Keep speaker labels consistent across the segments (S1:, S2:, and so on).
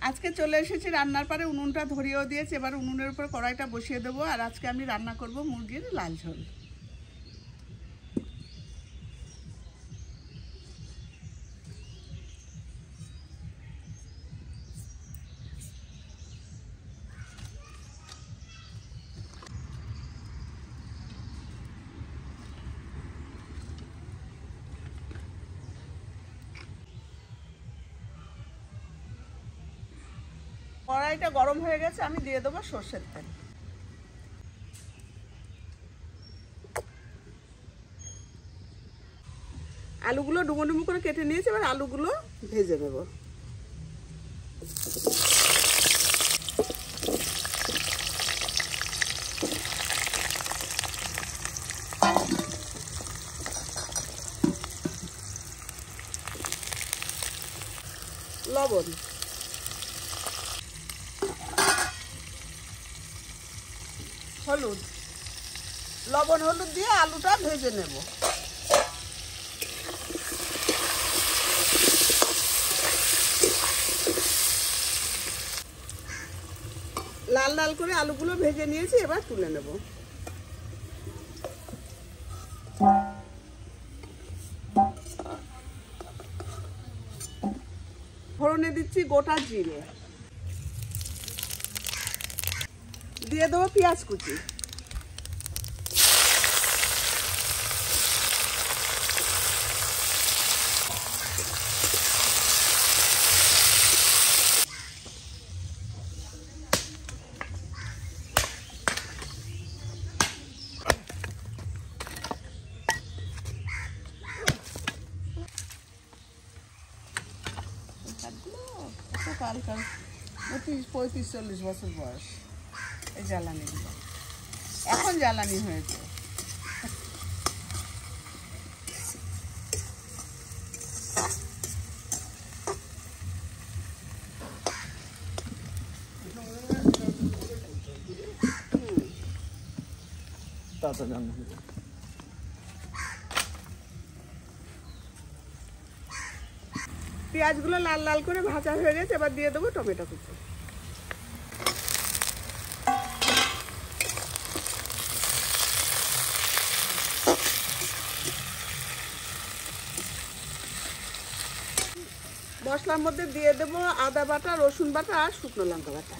S1: আজকে চলে এসেছি রান্নার পরে উনুনটা ধরিয়েও দিয়েছি। এবার উনুনের উপর কড়াইটা বসিয়ে দেবো। আর আজকে আমি রান্না করব মুরগির লাল ঝোল। কড়াইটা গরম হয়ে গেছে, আমি দিয়ে দেবো সর্ষের তেল। আলুগুলো ডুমো ডুমো করে কেটে নিয়েছি, এবার আলুগুলো ভেজে নেব। লবণ, হলুদ, লবণ হলুদ দিয়ে আলুটা ভেজে নেব। লাল লাল করে আলুগুলো ভেজে নিয়েছি, এবার তুলে নেব। ফোড়নে দিচ্ছি গোটা জিরে, দিয়ে দেবো পেঁয়াজ কুচি, কালকাল 35-40 বছর বয়স। এই জ্বালানি দিল, এখন জ্বালানি হয়েছে। পেঁয়াজগুলো লাল লাল করে ভাজা হয়ে গেছে, এবার দিয়ে দেবো টমেটো কুচি। মশলার মধ্যে দিয়ে দেবো আদা বাটা, রসুন বাটা আর শুকনো লঙ্কা বাটা।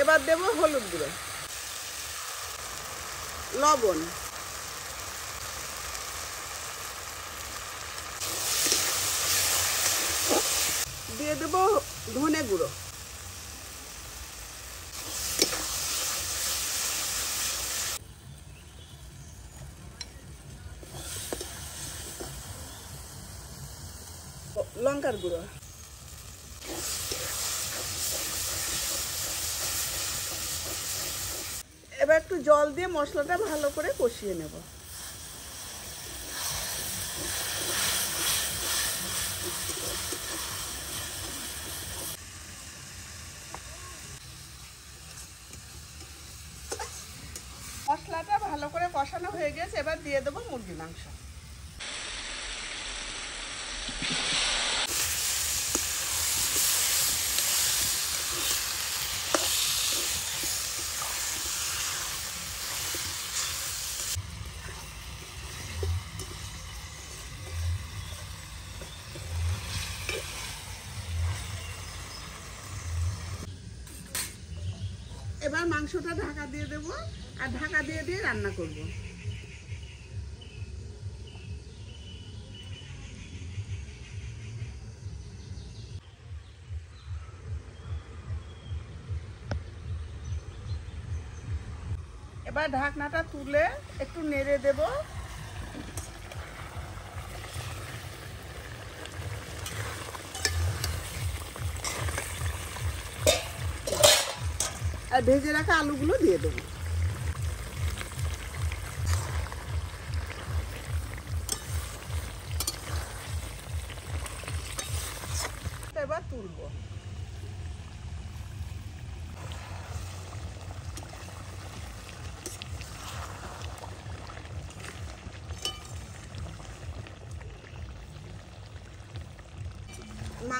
S1: এবার দেবো হলুদ গুঁড়ো, লবণ, দিয়ে দেবো ধনে গুঁড়ো, লঙ্কার গুঁড়ো, এবার একটু জল দিয়ে মশলাটা ভালো করে কষিয়ে নেব। মশলাটা ভালো করে কষানো হয়ে গেছে, এবার দিয়ে দেবো মুরগির মাংস। এবার মাংসটা ঢাকা দিয়ে দেব, আর ঢাকা দিয়ে দিয়ে রান্না করব। এবার ঢাকনাটা তুলে একটু নেড়ে দেব। আর ভেজে রাখা আলুগুলো দিয়ে দেবো। এবার তুলবো।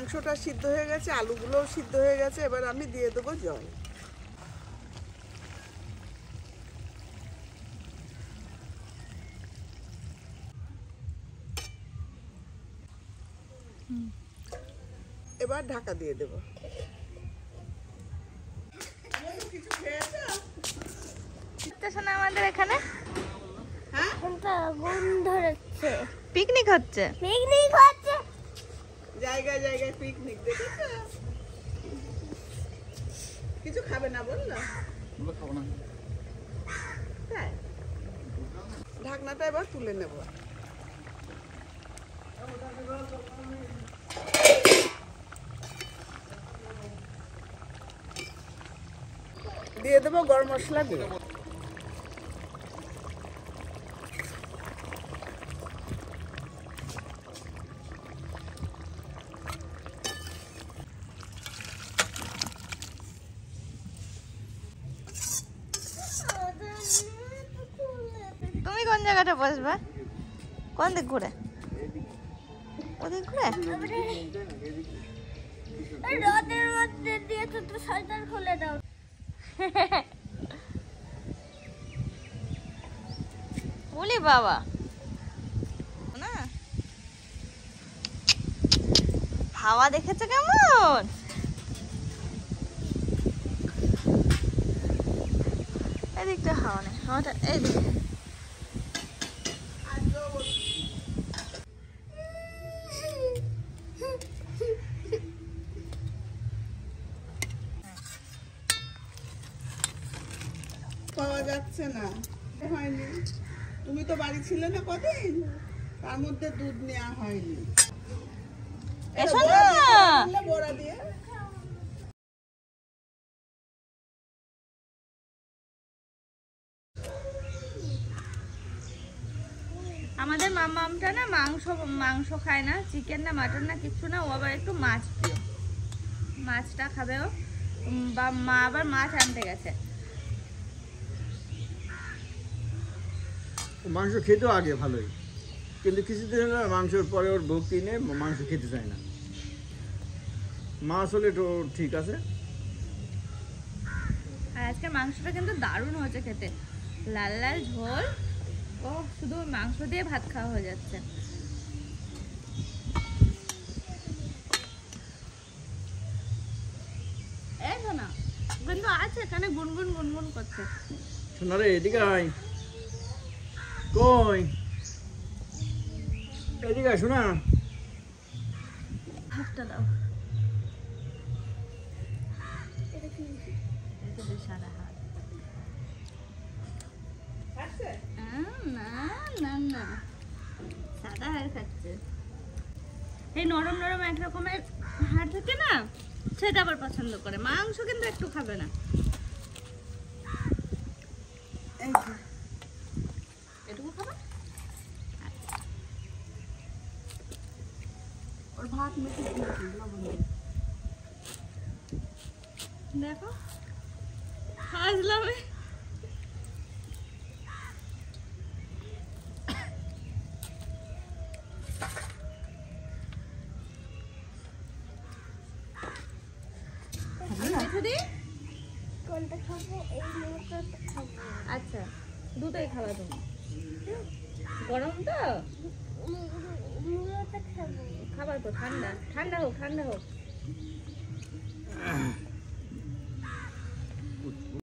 S1: মাংসটা সিদ্ধ হয়ে গেছে, আলুগুলোও সিদ্ধ হয়ে গেছে। এবার আমি দিয়ে দেবো জল। এবার ঢাকা দিয়ে দেবো।
S2: আমাদের এখানে পিকনিক হচ্ছে।
S1: জায়গায় জায়গায় পিকনিক, দেখেছো? কিছু খাবে না বললো? ঢাকনাটা এবার তুলে নেব। দিয়ে দেবো গরম মশলা দিয়ে।
S2: তুমি কোন জায়গাটা বসবা? কোন দিক ঘুরে? ওদিক ঘুরে? রোদের মধ্যে দিয়ে তো শয়তান খুলে দাও। বলি বাবা না, হাওয়া দেখেছো কেমন? এদিকটা হাওয়া নেই, হাওয়াটা এইদিকে।
S1: পাওয়া যাচ্ছে না, হয়নি। তুমি তো বাড়ি ছিলে না কদিন, তার মধ্যে দুধ নেওয়া হয়নি।
S2: এসো না
S1: বড়া দিয়ে।
S2: আমাদের মামামটা না মাংস খায় না, চিকেন না মাটন না কিচ্ছু না, ও আবার একটু মাছ প্রিয়, মাছটা খাবে ও। বা মা আবার মাছ আনতে গেছে।
S3: মাংস খেতেও আগে ভালোই, কিন্তু কিছুদিন হলো মাংসের পরে ওর ভক্তি নেই, মাংস খেতে চায় না। মাছ হলে তো ঠিক আছে।
S2: আর আজকে মাংসটা কিন্তু দারুণ হয়েছে খেতে, লাল লাল ঝোল। ও শুধু মাংস দিয়ে ভাত খাওয়া হয়ে যাচ্ছে। এই শোনা কিন্তু আছে এখানে গুনগুন গুনগুন করছে।
S3: শোনা রে, এদিকে আয়। কই এদিকে আয়, শোনা।
S2: হাতটা দাও। সাদা হাত। না না না, সাদা হাড় খাচ্ছে। এই নরম নরম এক রকমের হাড় থাকে না, সেটা আবার পছন্দ করে। মাংস কিন্তু একটু খাবে না। এটুকু খাবে।
S1: ওর ভাত মেখে দিয়েছি লবণ দিয়ে।
S2: দেখো হাসলাম। আচ্ছা দুটোই খাওয়া তুমি, গরম তো খাবার তো, ঠান্ডা ঠান্ডা হোক ঠান্ডা হোক।